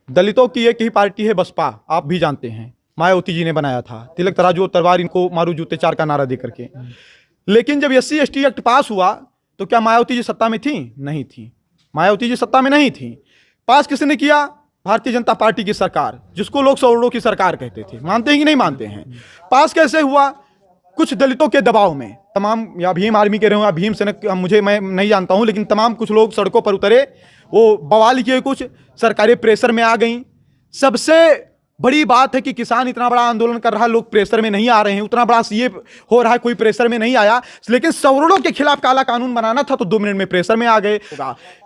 दलितों की एक ही पार्टी है बसपा, आप भी जानते हैं, मायावती जी ने बनाया था, तिलक तराजू और तलवार इनको मारू जूते चार का नारा दे करके। लेकिन जब SC/ST एक्ट पास हुआ तो क्या मायावती जी सत्ता में थी? नहीं थी, मायावती जी सत्ता में नहीं थी। पास किसने किया? भारतीय जनता पार्टी की सरकार, जिसको लोग सौरों की सरकार कहते थे। मानते हैं कि नहीं मानते हैं? पास कैसे हुआ? कुछ दलितों के दबाव में तमाम, या भीम आर्मी के रहे या भीम सेना, मैं नहीं जानता हूं, लेकिन तमाम कुछ लोग सड़कों पर उतरे, वो बवाल किए, कुछ सरकारें प्रेशर में आ गई। सबसे बड़ी बात है कि किसान इतना बड़ा आंदोलन कर रहा है, लोग प्रेशर में नहीं आ रहे हैं, उतना बड़ा CA हो रहा है, कोई प्रेशर में नहीं आया। लेकिन सवर्णों के खिलाफ काला कानून बनाना था तो 2 मिनट में प्रेशर में आ गए।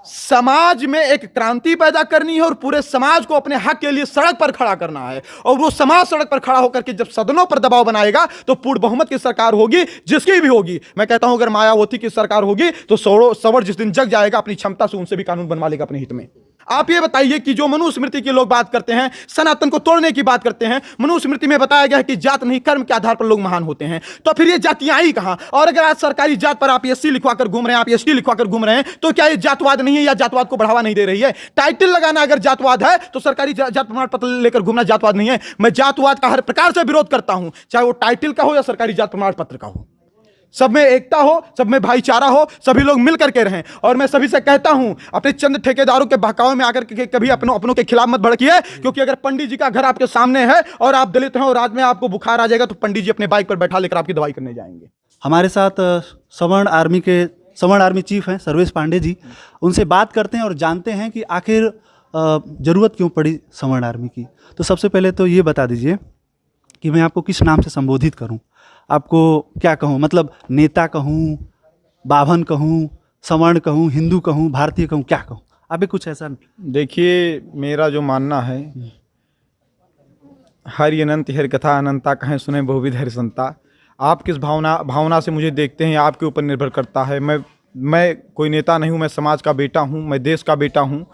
समाज में एक क्रांति पैदा करनी है और पूरे समाज को अपने हक के लिए सड़क पर खड़ा करना है, और वो समाज सड़क पर खड़ा होकर के जब सदनों पर दबाव बनाएगा तो पूर्ण बहुमत की सरकार होगी, जिसकी भी होगी। मैं कहता हूं अगर मायावती की सरकार होगी तो सवर जिस दिन जग जाएगा अपनी क्षमता से उनसे भी कानून बनवा लेगा अपने हित में। आप ये बताइए कि जो मनुस्मृति की लोग बात करते हैं, सनातन को तोड़ने की बात करते हैं, मनुस्मृति में बताया गया है कि जात नहीं कर्म के आधार पर लोग महान होते हैं, तो फिर ये जातियां आई कहां? और अगर आज सरकारी जात पर आप SC लिखवाकर घूम रहे हैं, आप ST लिखवाकर घूम रहे हैं, तो क्या ये जातवाद नहीं है या जातवाद को बढ़ावा नहीं दे रही है? टाइटल लगाना अगर जातवाद है तो सरकारी जात प्रमाण पत्र लेकर घूमना जातवाद नहीं है। मैं जातवाद का हर प्रकार से विरोध करता हूं, चाहे वो टाइटल का हो या सरकारी जात प्रमाण पत्र का हो। सब में एकता हो, सब में भाईचारा हो, सभी लोग मिल करके रहें। और मैं सभी से कहता हूं, अपने चंद ठेकेदारों के बहकावे में आकर के कभी अपनों के खिलाफ मत भड़किए, क्योंकि अगर पंडित जी का घर आपके सामने है और आप दलित हैं और रात में आपको बुखार आ जाएगा तो पंडित जी अपने बाइक पर बैठा लेकर आपकी दवाई करने जाएंगे। हमारे साथ सवर्ण आर्मी चीफ हैं सर्वेश पांडे जी, उनसे बात करते हैं और जानते हैं कि आखिर ज़रूरत क्यों पड़ी सवर्ण आर्मी की। तो सबसे पहले तो ये बता दीजिए कि मैं आपको किस नाम से संबोधित करूं, आपको क्या कहूं, मतलब नेता कहूं, बाभन कहूं, सवर्ण कहूं, हिंदू कहूं, भारतीय कहूं, क्या कहूं? अभी कुछ ऐसा। देखिए, मेरा जो मानना है, हरि अनंत हरि कथा अनंता कहें सुने बहुविध हरि संता। आप किस भावना से मुझे देखते हैं आपके ऊपर निर्भर करता है। मैं कोई नेता नहीं हूँ, मैं समाज का बेटा हूँ, मैं देश का बेटा हूँ।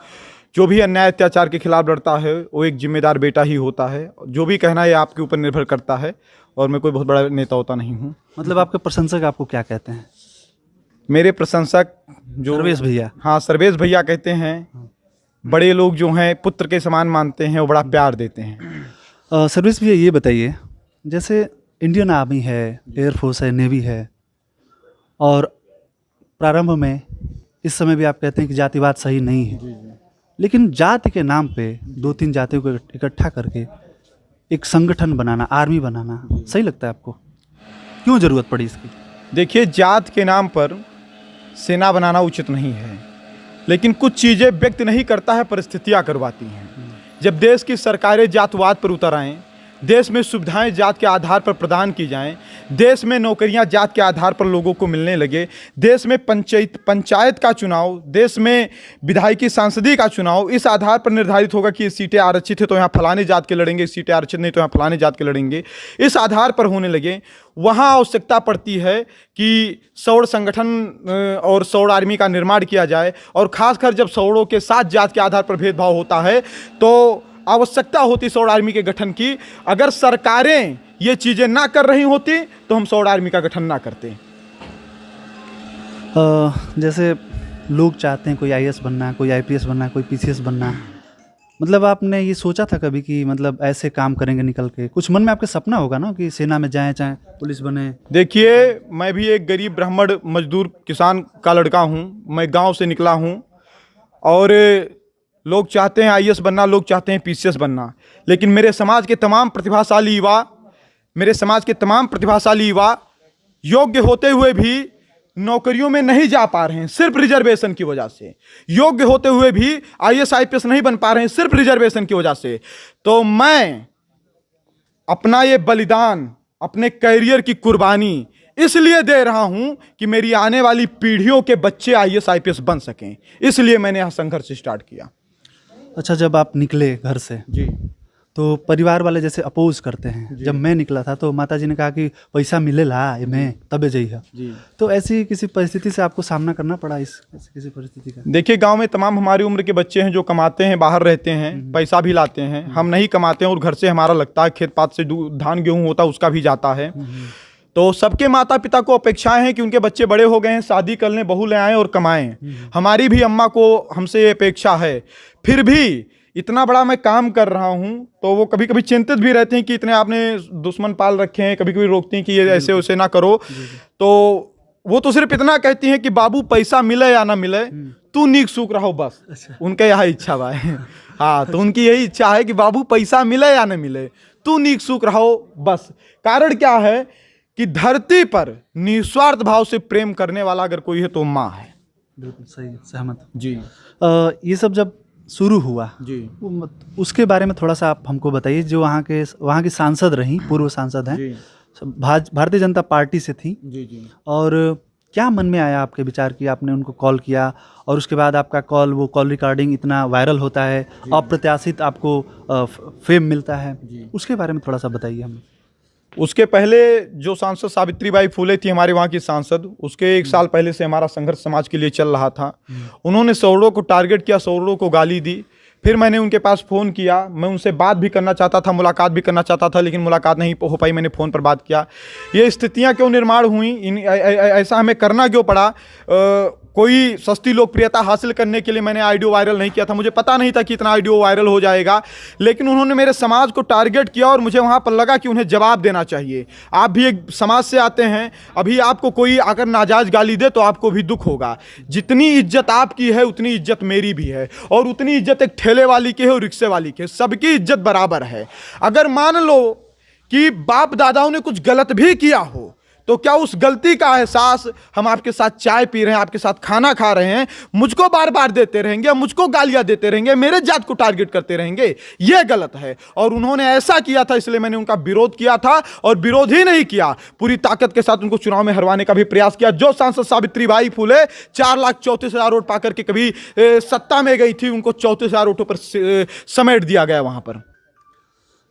जो भी अन्याय अत्याचार के खिलाफ लड़ता है वो एक जिम्मेदार बेटा ही होता है। जो भी कहना है आपके ऊपर निर्भर करता है, और मैं कोई बहुत बड़ा नेता होता नहीं हूँ। मतलब आपके प्रशंसक आपको क्या कहते हैं? मेरे प्रशंसक जो सर्वेश भैया। हाँ, सर्वेश भैया कहते हैं। बड़े लोग जो हैं पुत्र के समान मानते हैं, वो बड़ा प्यार देते हैं। सर्वेश भैया ये बताइए, जैसे इंडियन आर्मी है, एयरफोर्स है, नेवी है, और प्रारंभ में इस समय भी आप कहते हैं कि जातिवाद सही नहीं है, लेकिन जाति के नाम पे 2-3 जातियों को इकट्ठा करके एक संगठन बनाना, आर्मी बनाना सही लगता है आपको? क्यों ज़रूरत पड़ी इसकी? देखिए, जात के नाम पर सेना बनाना उचित नहीं है, लेकिन कुछ चीज़ें व्यक्त नहीं करता है, परिस्थितियां करवाती हैं। जब देश की सरकारें जातवाद पर उतर आएँ, देश में सुविधाएं जात के आधार पर प्रदान की जाएं, देश में नौकरियां जात के आधार पर लोगों को मिलने लगे, देश में पंचायत का चुनाव, देश में विधायकी सांसदीय का चुनाव इस आधार पर निर्धारित होगा कि ये सीटें आरक्षित है तो यहाँ फलाने जात के लड़ेंगे, सीटें आरक्षित नहीं तो यहाँ फलाने जात के लड़ेंगे, इस आधार पर होने लगे। वहाँ आवश्यकता पड़ती है कि सौर संगठन और सौर आर्मी का निर्माण किया जाए, और खासकर जब सौरों के साथ जात के आधार पर भेदभाव होता है तो आवश्यकता होती सौर आर्मी के गठन की। अगर सरकारें ये चीज़ें ना कर रही होती तो हम सौर आर्मी का गठन ना करते। जैसे लोग चाहते हैं कोई IAS बनना, कोई IPS बनना, कोई PCS बनना, मतलब आपने ये सोचा था कभी कि मतलब ऐसे काम करेंगे निकल के? कुछ मन में आपके सपना होगा ना कि सेना में जाएं, चाहे पुलिस बने? देखिए, मैं भी एक गरीब ब्राह्मण मजदूर किसान का लड़का हूँ, मैं गाँव से निकला हूँ, और लोग चाहते हैं IAS बनना, लोग चाहते हैं PCS बनना, लेकिन मेरे समाज के तमाम प्रतिभाशाली युवा योग्य होते हुए भी नौकरियों में नहीं जा पा रहे हैं, सिर्फ रिजर्वेशन की वजह से। योग्य होते हुए भी IAS IPS नहीं बन पा रहे हैं, सिर्फ रिजर्वेशन की वजह से। तो मैं अपना ये बलिदान, अपने करियर की कुर्बानी इसलिए दे रहा हूं कि मेरी आने वाली पीढ़ियों के बच्चे IAS IPS बन सकें, इसलिए मैंने यह संघर्ष स्टार्ट किया। अच्छा, जब आप निकले घर से जी, तो परिवार वाले जैसे अपोज करते हैं, जब मैं निकला था तो माताजी ने कहा कि पैसा मिलेला मैं तबे जाइए जी। तो ऐसी किसी परिस्थिति से आपको सामना करना पड़ा? किसी परिस्थिति का? देखिए, गांव में तमाम हमारी उम्र के बच्चे हैं जो कमाते हैं, बाहर रहते हैं, पैसा भी लाते हैं। हम नहीं कमाते हैं और घर से हमारा लगता है, खेत पात से धान गेहूँ होता है उसका भी जाता है। तो सबके माता पिता को अपेक्षाएं हैं कि उनके बच्चे बड़े हो गए हैं, शादी कर लें, बहू ले आएं और कमाएं। हमारी भी अम्मा को हमसे ये अपेक्षा है। फिर भी इतना बड़ा मैं काम कर रहा हूं, तो वो कभी कभी चिंतित भी रहते हैं कि इतने आपने दुश्मन पाल रखे हैं, कभी कभी रोकती हैं कि ये ऐसे वैसे ना करो। तो वो तो सिर्फ इतना कहती हैं कि बाबू पैसा मिले या ना मिले, तू नीक सूख रहो बस। उनका यह इच्छा बा है। हाँ, तो उनकी यही इच्छा है कि बाबू पैसा मिले या ना मिले, तू नीक सूख रहो बस। कारण क्या है कि धरती पर निस्वार्थ भाव से प्रेम करने वाला अगर कोई है तो माँ है। बिल्कुल सही, सहमत जी। ये सब जब शुरू हुआ जी। उसके बारे में थोड़ा सा आप हमको बताइए। जो वहाँ की सांसद रहीं, पूर्व सांसद हैं, जी। भारतीय जनता पार्टी से थी, जी। जी। और क्या मन में आया आपके विचार कि आपने उनको कॉल किया और उसके बाद आपका वो कॉल रिकॉर्डिंग इतना वायरल होता है, अप्रत्याशित आपको फेम मिलता है, उसके बारे में थोड़ा सा बताइए हमें। उसके पहले जो सांसद सावित्रीबाई फुले थी हमारे वहाँ की सांसद, उसके 1 साल पहले से हमारा संघर्ष समाज के लिए चल रहा था। उन्होंने सौरों को टारगेट किया, सौरों को गाली दी। फिर मैंने उनके पास फ़ोन किया, मैं उनसे बात भी करना चाहता था, मुलाकात भी करना चाहता था, लेकिन मुलाकात नहीं हो पाई। मैंने फ़ोन पर बात किया। ये स्थितियाँ क्यों निर्माण हुई, ऐसा हमें करना क्यों पड़ा? कोई सस्ती लोकप्रियता हासिल करने के लिए मैंने ऑडियो वायरल नहीं किया था। मुझे पता नहीं था कि इतना ऑडियो वायरल हो जाएगा, लेकिन उन्होंने मेरे समाज को टारगेट किया और मुझे वहाँ पर लगा कि उन्हें जवाब देना चाहिए। आप भी एक समाज से आते हैं, अभी आपको कोई अगर नाजायज़ गाली दे तो आपको भी दुख होगा। जितनी इज्जत आपकी है उतनी इज्जत मेरी भी है, और उतनी इज्जत एक ठेले वाली की है और रिक्शे वाली की है। सबकी इज्जत बराबर है। अगर मान लो कि बाप दादाओं ने कुछ गलत भी किया हो, तो क्या उस गलती का एहसास हम आपके साथ चाय पी रहे हैं, आपके साथ खाना खा रहे हैं, मुझको बार बार देते रहेंगे, मुझको गालियां देते रहेंगे, मेरे जात को टारगेट करते रहेंगे? यह गलत है। और उन्होंने ऐसा किया था, इसलिए मैंने उनका विरोध किया था, और विरोध ही नहीं किया, पूरी ताकत के साथ उनको चुनाव में हरवाने का भी प्रयास किया। जो सांसद सावित्रीबाई फुले 4,34,000 वोट पाकर के कभी सत्ता में गई थी, उनको 34,000 वोटों पर समेट दिया गया। वहां पर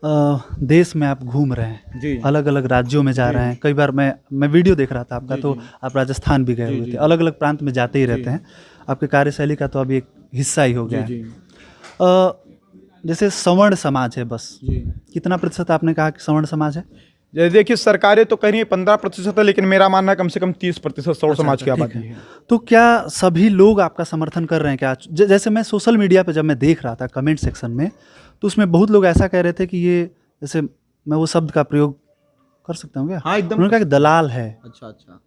देश में आप घूम रहे हैं, जी। अलग अलग राज्यों में जा रहे हैं। कई बार मैं वीडियो देख रहा था आपका, तो आप राजस्थान भी गए हुए थे। अलग अलग प्रांत में जाते ही रहते हैं। आपके कार्यशैली का तो अभी एक हिस्सा ही हो गया है। जैसे सवर्ण समाज है, बस कितना प्रतिशत आपने कहा कि सवर्ण समाज है? देखिए, सरकारें तो कह रही है 15% है, लेकिन मेरा मानना है कम से कम 30% सवर्ण समाज की आबादी है। तो क्या सभी लोग आपका समर्थन कर रहे हैं क्या? जैसे मैं सोशल मीडिया पे जब मैं देख रहा था कमेंट सेक्शन में, तो उसमें बहुत लोग ऐसा कह रहे थे कि ये, जैसे मैं वो शब्द का प्रयोग कर सकता हूँ क्या? हाँ, एकदम। उन्होंने कहा कि दलाल है। अच्छा।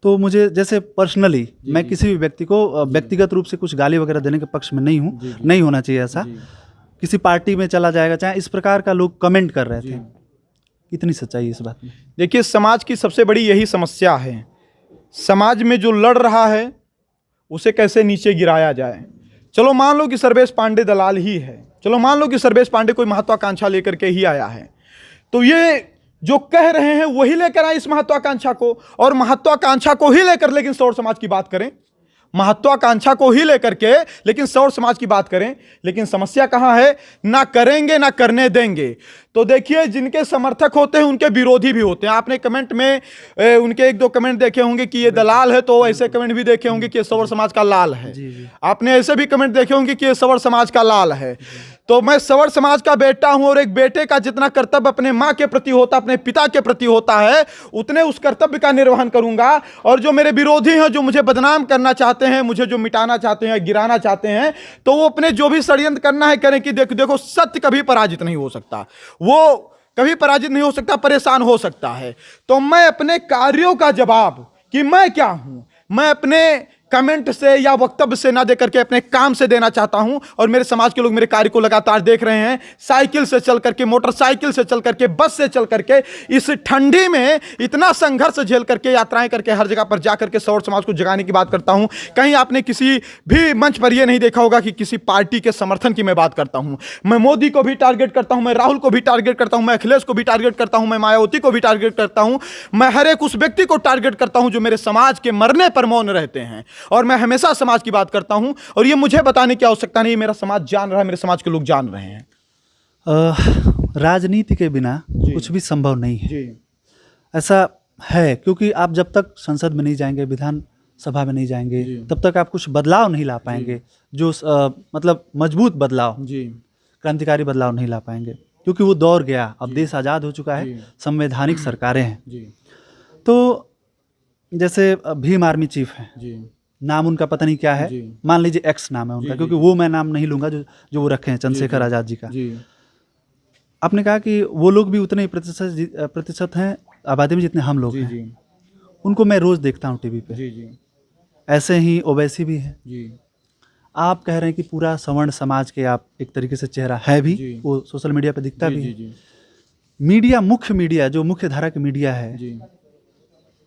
तो मुझे जैसे पर्सनली मैं किसी भी व्यक्ति को व्यक्तिगत रूप से कुछ गाली वगैरह देने के पक्ष में नहीं हूँ, नहीं होना चाहिए ऐसा। किसी पार्टी में चला जाएगा, चाहे इस प्रकार का लोग कमेंट कर रहे थे, कितनी सच्चाई है इस बात में? देखिए, समाज की सबसे बड़ी यही समस्या है। समाज में जो लड़ रहा है उसे कैसे नीचे गिराया जाए। चलो मान लो कि सर्वेश पांडे दलाल ही है, चलो मान लो कि सर्वेश पांडे कोई महत्वाकांक्षा लेकर के ही आया है, तो ये जो कह रहे हैं वही लेकर आए इस महत्वाकांक्षा को, और महत्वाकांक्षा को ही लेकर लेकिन सौर समाज की बात करें, महत्वाकांक्षा को ही लेकर के लेकिन सौर समाज की बात करें। लेकिन समस्या कहां है? ना करेंगे ना करने देंगे। तो देखिए, जिनके समर्थक होते हैं उनके विरोधी भी होते हैं। आपने कमेंट में उनके 1-2 कमेंट देखे होंगे कि ये दलाल है, तो ऐसे कमेंट भी देखे होंगे कि ये सौर समाज का लाल है। आपने ऐसे भी कमेंट देखे होंगे कि ये सौर समाज का लाल है। तो मैं सवर्ण समाज का बेटा हूं, और एक बेटे का जितना कर्तव्य अपने माँ के प्रति होता, अपने पिता के प्रति होता है, उतने उस कर्तव्य का निर्वहन करूंगा। और जो मेरे विरोधी हैं, जो मुझे बदनाम करना चाहते हैं, मुझे जो मिटाना चाहते हैं, गिराना चाहते हैं, तो वो अपने जो भी षड्यंत्र करना है करें। कि देखो, सत्य कभी पराजित नहीं हो सकता, वो कभी पराजित नहीं हो सकता, परेशान हो सकता है। तो मैं अपने कार्यों का जवाब कि मैं क्या हूं, मैं अपने कमेंट से या वक्तव्य से ना दे करके अपने काम से देना चाहता हूं। और मेरे समाज के लोग मेरे कार्य को लगातार देख रहे हैं। साइकिल से चल करके, मोटरसाइकिल से चल करके, बस से चल करके, इस ठंडी में इतना संघर्ष झेल करके, यात्राएं करके, हर जगह पर जा करके सौर समाज को जगाने की बात करता हूं। कहीं आपने किसी भी मंच पर यह नहीं देखा होगा कि किसी पार्टी के समर्थन की मैं बात करता हूं। मैं मोदी को भी टारगेट करता हूं, मैं राहुल को भी टारगेट करता हूं, मैं अखिलेश को भी टारगेट करता हूं, मैं मायावती को भी टारगेट करता हूं। मैं हर एक उस व्यक्ति को टारगेट करता हूं जो मेरे समाज के मरने पर मौन रहते हैं। और मैं हमेशा समाज की बात करता हूं, और ये मुझे बताने की आवश्यकता नहीं, मेरा समाज जान रहा है, मेरे समाज के लोग जान रहे हैं। राजनीति के बिना कुछ भी संभव नहीं है, ऐसा है। क्योंकि आप जब तक संसद में नहीं जाएंगे, विधानसभा में नहीं जाएंगे, तब तक आप कुछ बदलाव नहीं ला पाएंगे। जो मतलब मजबूत बदलाव, क्रांतिकारी बदलाव नहीं ला पाएंगे, क्योंकि वो दौर गया। अब देश आज़ाद हो चुका है, संवैधानिक सरकारें हैं। तो जैसे भीम आर्मी चीफ हैं, नाम उनका पता नहीं क्या है, जी। मान लीजिए एक्स नाम है उनका, जी, क्योंकि वो मैं नाम नहीं लूंगा जो जो वो रखे हैं चंद्रशेखर आज़ाद जी का। जी आपने कहा कि वो लोग भी उतने ही प्रतिशत हैं आबादी में जितने हम लोग जी हैं। जी उनको मैं रोज़ देखता हूँ टीवी पे। जी जी ऐसे ही ओवैसी भी है। जी आप कह रहे हैं कि पूरा सवर्ण समाज के आप एक तरीके से चेहरा है भी, जी। वो सोशल मीडिया पे दिखता भी जी है। जी मीडिया, मुख्य मीडिया जो मुख्य धारा की मीडिया है, जी।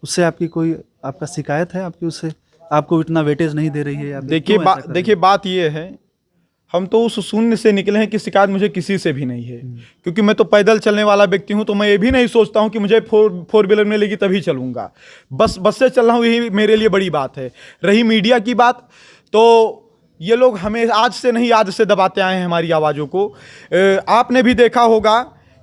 उससे आपकी कोई आपका शिकायत है आपकी उससे? आपको इतना वेटेज नहीं दे रही है या फिर क्यों ऐसा कर रही है? देखिए बात ये है, हम तो उस शून्य से निकले हैं कि शिकायत मुझे किसी से भी नहीं है, क्योंकि मैं तो पैदल चलने वाला व्यक्ति हूं। तो मैं ये भी नहीं सोचता हूं कि मुझे फोर व्हीलर मिलेगी तभी चलूंगा। बस से चल रहा हूं, यही मेरे लिए बड़ी बात है। रही मीडिया की बात, तो ये लोग हमें आज से नहीं आज से दबाते आए हैं हमारी आवाज़ों को। आपने भी देखा होगा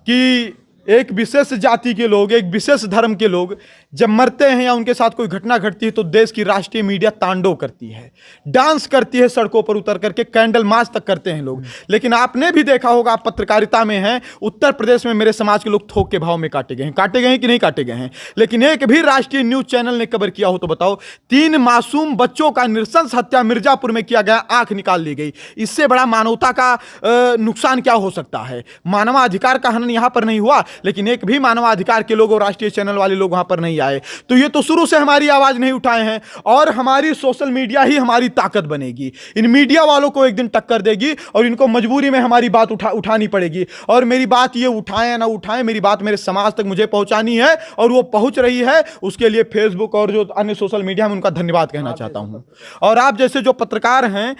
कि एक विशेष जाति के लोग, एक विशेष धर्म के लोग जब मरते हैं या उनके साथ कोई घटना घटती है तो देश की राष्ट्रीय मीडिया तांडव करती है, डांस करती है, सड़कों पर उतर करके कैंडल मार्च तक करते हैं लोग। लेकिन आपने भी देखा होगा, आप पत्रकारिता में हैं, उत्तर प्रदेश में मेरे समाज के लोग थोक के भाव में काटे गए हैं कि नहीं काटे गए हैं? लेकिन एक भी राष्ट्रीय न्यूज चैनल ने कवर किया हो तो बताओ। 3 मासूम बच्चों का नृशंस हत्या मिर्जापुर में किया गया, आंख निकाल ली गई। इससे बड़ा मानवता का नुकसान क्या हो सकता है? मानवाधिकार का हनन यहां पर नहीं हुआ, लेकिन एक भी मानवाधिकार के लोग और राष्ट्रीय चैनल वाले लोग वहां पर नहीं आए। तो ये तो शुरू से हमारी आवाज नहीं उठाए हैं, और हमारी सोशल मीडिया ही हमारी ताकत बनेगी। इन मीडिया वालों को एक दिन टक्कर देगी और इनको मजबूरी में हमारी बात उठानी पड़ेगी। और मेरी बात ये उठाएं या ना उठाएं, मेरी बात मेरे समाज तक मुझे पहुंचानी है, और वो पहुंच रही है। उसके लिए फेसबुक और जो अन्य सोशल मीडिया में उनका धन्यवाद कहना चाहता हूं। और आप जैसे जो पत्रकार हैं,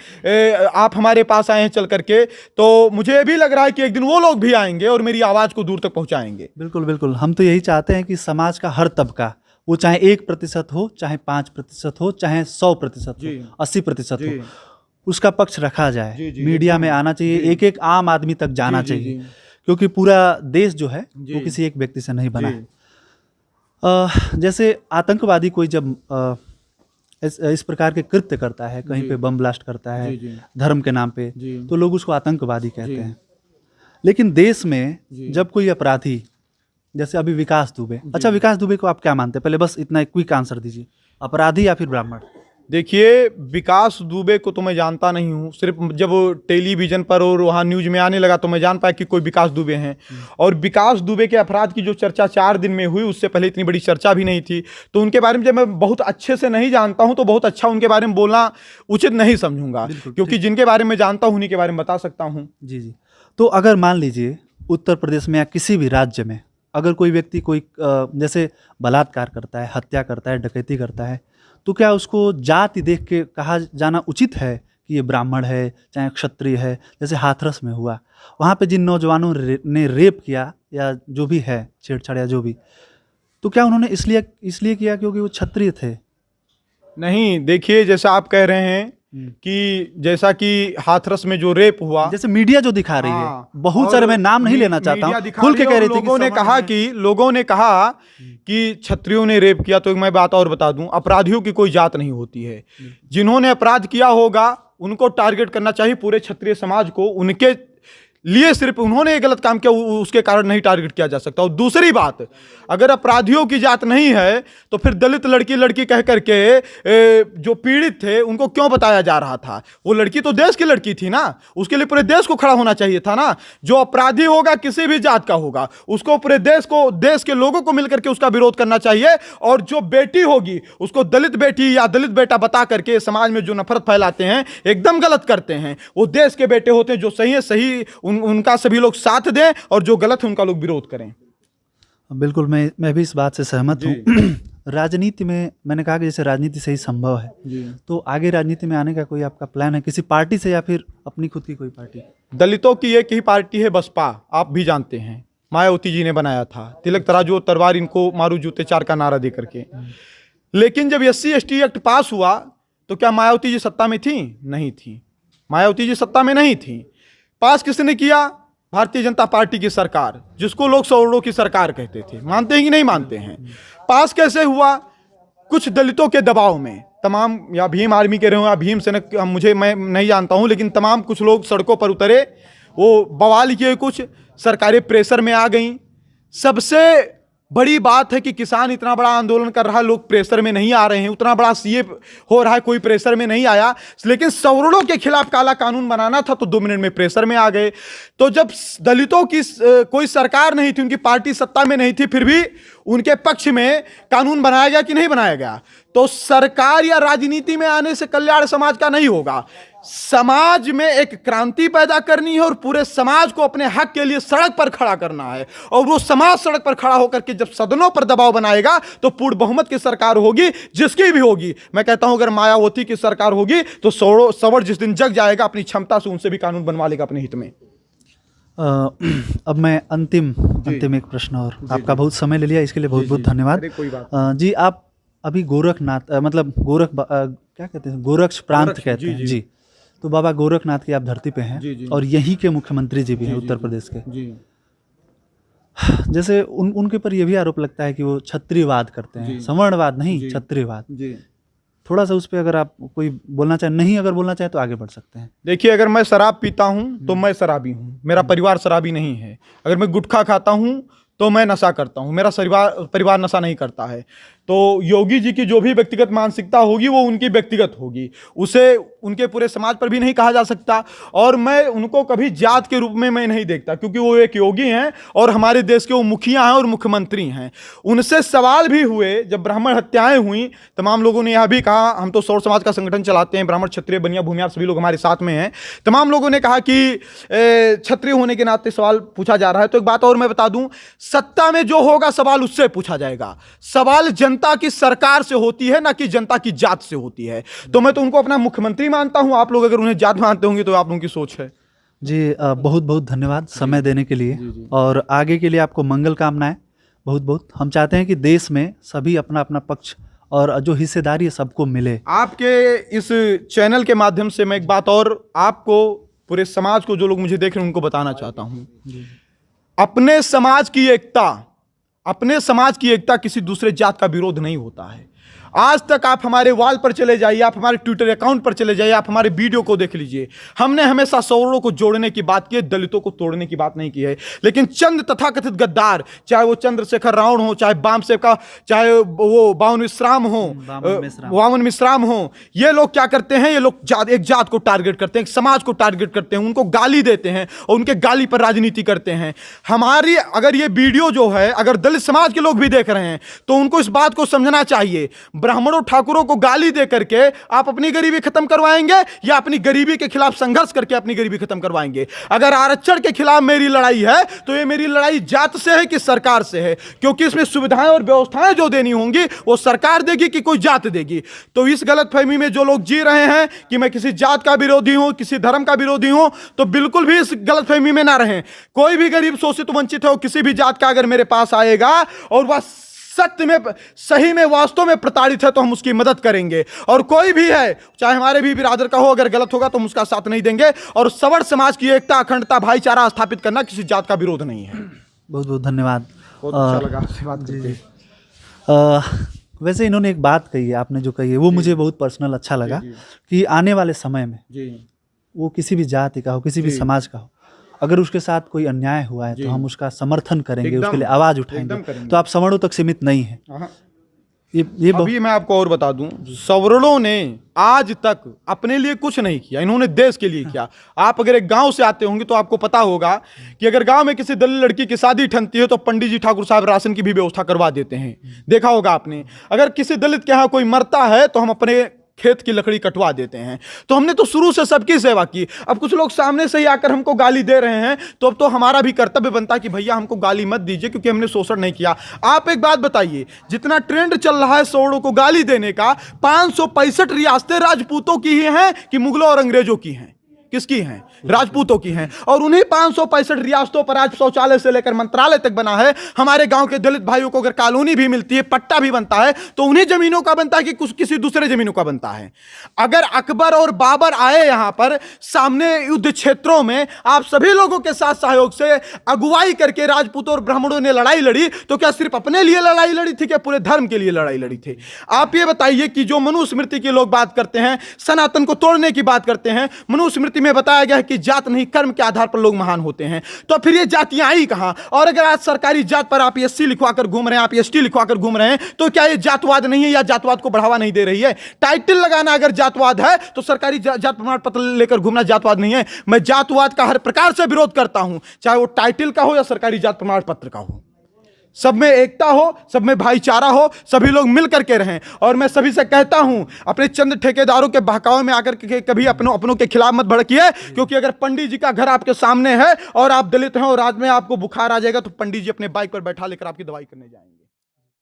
आप हमारे पास आए हैं चल करके, तो मुझे भी लग रहा है कि एक दिन वो लोग भी आएंगे और मेरी आवाज को दूर तक पहुंचाएंगे। बिल्कुल बिल्कुल, हम तो यही चाहते हैं कि समाज का हर तबका, वो चाहे 1% हो, चाहे 5% हो, चाहे 100% हो, 80% हो, उसका पक्ष रखा जाए। मीडिया में आना चाहिए, एक एक आम आदमी तक जाना चाहिए, क्योंकि पूरा देश जो है वो किसी एक व्यक्ति से नहीं बना है। जैसे आतंकवादी कोई जब इस प्रकार के कृत्य करता है, कहीं पे बम ब्लास्ट करता है धर्म के नाम पे, तो लोग उसको आतंकवादी कहते हैं। लेकिन देश में जब कोई अपराधी, जैसे अभी विकास दुबे, अच्छा विकास दुबे को आप क्या मानते हैं? पहले बस इतना एक क्विक आंसर दीजिए, अपराधी या फिर ब्राह्मण? देखिए, विकास दुबे को तो मैं जानता नहीं हूँ, सिर्फ जब टेलीविजन पर और वहाँ न्यूज में आने लगा तो मैं जान पाया कि कोई विकास दुबे हैं। और विकास दुबे के अपराध की जो चर्चा 4 दिन में हुई, उससे पहले इतनी बड़ी चर्चा भी नहीं थी। तो उनके बारे में जब मैं बहुत अच्छे से नहीं जानता हूँ तो बहुत अच्छा उनके बारे में बोलना उचित नहीं समझूंगा, क्योंकि जिनके बारे में जानता हूँ उन्हीं के बारे में बता सकता हूँ। जी जी। तो अगर मान लीजिए उत्तर प्रदेश में या किसी भी राज्य में अगर कोई व्यक्ति कोई जैसे बलात्कार करता है, हत्या करता है, डकैती करता है, तो क्या उसको जाति देख के कहा जाना उचित है कि ये ब्राह्मण है, चाहे क्षत्रिय है? जैसे हाथरस में हुआ, वहाँ पे जिन नौजवानों ने रेप किया या जो भी है, छेड़छाड़ या जो भी, तो क्या उन्होंने इसलिए किया क्योंकि वो क्षत्रिय थे? नहीं, देखिए, जैसा आप कह रहे हैं कि जैसा कि हाथरस में जो रेप हुआ, जैसे मीडिया जो दिखा रही है, बहुत सारे, मैं नाम नहीं लेना चाहता हूँ, खुल के कह रही थी लोगों ने कहा कि क्षत्रियों ने रेप किया। तो मैं बात और बता दूं, अपराधियों की कोई जात नहीं होती है। जिन्होंने अपराध किया होगा उनको टारगेट करना चाहिए, पूरे क्षत्रिय समाज को। उनके लिए सिर्फ उन्होंने ये गलत काम किया उसके कारण नहीं टारगेट किया जा सकता। और दूसरी बात, अगर अपराधियों की जात नहीं है तो फिर दलित लड़की कह करके जो पीड़ित थे उनको क्यों बताया जा रहा था? वो लड़की तो देश की लड़की थी ना, उसके लिए पूरे देश को खड़ा होना चाहिए था ना। जो अपराधी होगा किसी भी जात का होगा, उसको पूरे देश के लोगों को मिलकर के उसका विरोध करना चाहिए। और जो बेटी होगी उसको दलित बेटी या दलित बेटा बता करके समाज में जो नफरत फैलाते हैं, एकदम गलत करते हैं। वो देश के बेटे होते हैं, जो सही है सही उनका सभी लोग साथ दें, और जो गलत है उनका लोग विरोध करें। बिल्कुल, मैं भी इस बात से सहमत हूँ। राजनीति में मैंने कहा कि जैसे राजनीति से ही संभव है, तो आगे राजनीति में आने का कोई आपका प्लान है, किसी पार्टी से या फिर अपनी खुद की कोई पार्टी? दलितों की एक ही पार्टी है, बसपा, आप भी जानते हैं, मायावती जी ने बनाया था, तिलक तराजू तलवार इनको मारू जूते 4 का नारा दे करके। लेकिन जब SC/ST एक्ट पास हुआ तो क्या मायावती जी सत्ता में थी? नहीं थी, मायावती जी सत्ता में नहीं थी। पास किसने किया? भारतीय जनता पार्टी की सरकार, जिसको लोग सौड़ों की सरकार कहते थे। मानते हैं कि नहीं मानते हैं? पास कैसे हुआ? कुछ दलितों के दबाव में, तमाम, या भीम आर्मी के रहे हो या भीम सेना, मैं नहीं जानता हूं, लेकिन तमाम कुछ लोग सड़कों पर उतरे, वो बवाल किए, कुछ सरकारें प्रेशर में आ गई। सबसे बड़ी बात है कि किसान इतना बड़ा आंदोलन कर रहा है, लोग प्रेशर में नहीं आ रहे हैं, उतना बड़ा सीए हो रहा है, कोई प्रेशर में नहीं आया। लेकिन सवर्णों के खिलाफ काला कानून बनाना था तो 2 मिनट में प्रेशर में आ गए। तो जब दलितों की कोई सरकार नहीं थी, उनकी पार्टी सत्ता में नहीं थी, फिर भी उनके पक्ष में कानून बनाया गया कि नहीं बनाया गया? तो सरकार या राजनीति में आने से कल्याण समाज का नहीं होगा। समाज में एक क्रांति पैदा करनी है और पूरे समाज को अपने हक के लिए सड़क पर खड़ा करना है। और वो समाज सड़क पर खड़ा होकर के जब सदनों पर दबाव बनाएगा तो पूर्ण बहुमत की सरकार होगी, जिसकी भी होगी। मैं कहता हूं अगर मायावती की सरकार होगी तो सवर्ण जिस दिन जग जाएगा अपनी क्षमता से उनसे भी कानून बनवा लेगा अपने हित में। अब मैं अंतिम एक प्रश्न, और आपका बहुत समय ले लिया, इसके लिए बहुत बहुत धन्यवाद। कोई बात जी, आप अभी गोरखनाथ मतलब क्या कहते हैं, गोरक्ष प्रांत कहते हैं जी। तो बाबा गोरखनाथ की आप धरती पे हैं और यहीं के मुख्यमंत्री जी भी हैं उत्तर प्रदेश के। जैसे उनके ऊपर ये भी आरोप लगता है कि वो क्षत्रियवाद करते हैं, सवर्णवाद नहीं, क्षत्रियवाद। थोड़ा सा उस पर अगर आप कोई बोलना चाहें, नहीं अगर बोलना चाहें तो आगे बढ़ सकते हैं। देखिए, अगर मैं शराब पीता हूं तो मैं शराबी हूं, मेरा परिवार शराबी नहीं है। अगर मैं गुटखा खाता हूं तो मैं नशा करता हूं, मेरा परिवार नशा नहीं करता है। तो योगी जी की जो भी व्यक्तिगत मानसिकता होगी वो उनकी व्यक्तिगत होगी, उसे उनके पूरे समाज पर भी नहीं कहा जा सकता। और मैं उनको कभी जात के रूप में मैं नहीं देखता, क्योंकि वो एक योगी हैं और हमारे देश के वो मुखिया हैं और मुख्यमंत्री हैं। उनसे सवाल भी हुए जब ब्राह्मण हत्याएं हुई, तमाम लोगों ने यह भी कहा, हम तो सौर समाज का संगठन चलाते हैं, ब्राह्मण क्षत्रिय बनिया भूमियार सभी लोग हमारे साथ में हैं, तमाम लोगों ने कहा कि क्षत्रिय होने के नाते सवाल पूछा जा रहा है। तो एक बात और मैं बता दूं, सत्ता में जो होगा सवाल उससे पूछा जाएगा। सवाल जनता की सरकार से होती है, ना कि जनता की जात से होती है। तो मैं तो उनको अपना मुख्यमंत्री मानता हूं, आप लोग अगर उन्हें जात मानते होंगे तो आप लोगों की सोच है। जी, बहुत बहुत धन्यवाद समय देने के लिए। और आगे के लिए आपको मंगल कामनाएं बहुत बहुत। हम चाहते हैं कि देश में सभी अपना अपना पक्ष और जो हिस्सेदारी है सबको मिले। आपके इस चैनल के माध्यम से मैं एक बात और आपको, पूरे समाज को, जो लोग मुझे देख रहे हैं उनको बताना चाहता हूं। अपने समाज की एकता किसी दूसरे जात का विरोध नहीं होता है। आज तक आप हमारे वॉल पर चले जाइए, आप हमारे ट्विटर अकाउंट पर चले जाइए, आप हमारे वीडियो को देख लीजिए, हमने हमेशा सवर्णों को जोड़ने की बात की है, दलितों को तोड़ने की बात नहीं की है। लेकिन चंद तथाकथित गद्दार, चाहे वो चंद्रशेखर रावण हो, चाहे बामसेव का, चाहे वो वामन मिश्राम हो, ये लोग क्या करते हैं, ये लोग एक जात को टारगेट करते हैं, एक समाज को टारगेट करते हैं, उनको गाली देते हैं और उनके गाली पर राजनीति करते हैं। हमारी अगर ये वीडियो जो है, अगर दलित समाज के लोग भी देख रहे हैं तो उनको इस बात को समझना चाहिए, ब्राह्मणों ठाकुरों को गाली दे करके आप अपनी गरीबी खत्म करवाएंगे या अपनी गरीबी के खिलाफ संघर्ष करके अपनी गरीबी खत्म करवाएंगे? अगर आरक्षण के खिलाफ मेरी लड़ाई है तो ये मेरी लड़ाई जात से है कि सरकार से है, क्योंकि इसमें सुविधाएं और व्यवस्थाएं जो देनी होंगी वो सरकार देगी कि कोई जात देगी। तो इस गलतफहमी में जो लोग जी रहे हैं कि मैं किसी जात का विरोधी हूं, किसी धर्म का विरोधी हूं, तो बिल्कुल भी इस गलतफहमी में ना रहें। कोई भी गरीब शोषित वंचित हो, किसी भी जात का अगर मेरे पास आएगा और वह सत्य में, सही में, वास्तव में प्रताड़ित है तो हम उसकी मदद करेंगे। और कोई भी है, चाहे हमारे भी बिरादर का हो, अगर गलत होगा तो हम उसका साथ नहीं देंगे। और सवर्ण समाज की एकता, अखंडता, भाईचारा स्थापित करना किसी जात का विरोध नहीं है। बहुत बहुत धन्यवाद। बहुत अच्छा लगा आपसे बात करके। वैसे इन्होंने एक बात कही है, आपने जो कही है वो मुझे बहुत पर्सनल अच्छा लगा कि आने वाले समय में वो किसी भी जाति का हो, किसी भी समाज का हो, अगर उसके साथ कोई अन्याय हुआ है तो हम उसका समर्थन करेंगे, उसके लिए आवाज उठाएंगे। तो आप सवर्णों तक सीमित नहीं है। ये अभी मैं आपको और बता दूं, सवर्णों ने आज तक अपने लिए कुछ नहीं किया, इन्होंने देश के लिए किया। आप अगर एक गांव से आते होंगे तो आपको पता होगा कि अगर गांव में किसी दलित लड़की की शादी ठनती है तो पंडित जी ठाकुर साहब राशन की भी व्यवस्था करवा देते हैं, देखा होगा आपने। अगर किसी दलित के यहाँ कोई मरता है तो हम अपने खेत की लकड़ी कटवा देते हैं। तो हमने तो शुरू से सबकी सेवा की। अब कुछ लोग सामने से ही आकर हमको गाली दे रहे हैं तो अब तो हमारा भी कर्तव्य बनता है कि भैया हमको गाली मत दीजिए, क्योंकि हमने शोषण नहीं किया। आप एक बात बताइए, जितना ट्रेंड चल रहा है सवर्णों को गाली देने का, 565 रियासतें राजपूतों की ही हैं कि मुगलों और अंग्रेजों की हैं? किसकी हैं? राजपूतों की हैं। और उन्हीं 565 रियासतों पर आज शौचालय से लेकर मंत्रालय तक बना है। हमारे गांव के दलित भाइयों को अगर कॉलोनी भी मिलती है, पट्टा भी बनता है, तो उन्हीं जमीनों का बनता है कि किसी दूसरे जमीनों का बनता है। अगर अकबर और बाबर आए यहां पर सामने युद्ध क्षेत्रों में, आप सभी लोगों के साथ सहयोग से अगुवाई करके राजपूतों और ब्राह्मणों ने लड़ाई लड़ी, तो क्या सिर्फ अपने लिए लड़ाई लड़ी थी, क्या पूरे धर्म के लिए लड़ाई लड़ी थी? आप ये बताइए कि जो मनुस्मृति के लोग बात करते हैं, सनातन को तोड़ने की बात करते हैं, मनुस्मृति मनुस्मृति में बताया गया है कि जात नहीं कर्म के आधार पर लोग महान होते हैं। तो फिर ये जातियां आई कहां? और अगर आज सरकारी जात पर आप एससी लिखवाकर घूम रहे हैं, आप एसटी लिखवाकर घूम रहे हैं, तो क्या ये जातवाद नहीं है या जातवाद को बढ़ावा नहीं दे रही है? टाइटल लगाना अगर जातवाद है तो सरकारी जात प्रमाण पत्र लेकर घूमना जातवाद नहीं है। मैं जातवाद का हर प्रकार से विरोध करता हूं, चाहे वो टाइटल का हो या सरकारी जात प्रमाण पत्र का हो। सब में एकता हो, सब में भाईचारा हो, सभी लोग मिल करके रहें। और मैं सभी से कहता हूं, अपने चंद ठेकेदारों के बहकावे में आकर के कभी अपनों के खिलाफ मत भड़किए, क्योंकि अगर पंडित जी का घर आपके सामने है और आप दलित हैं और रात में आपको बुखार आ जाएगा तो पंडित जी अपने बाइक पर बैठा लेकर आपकी दवाई करने जाएंगे।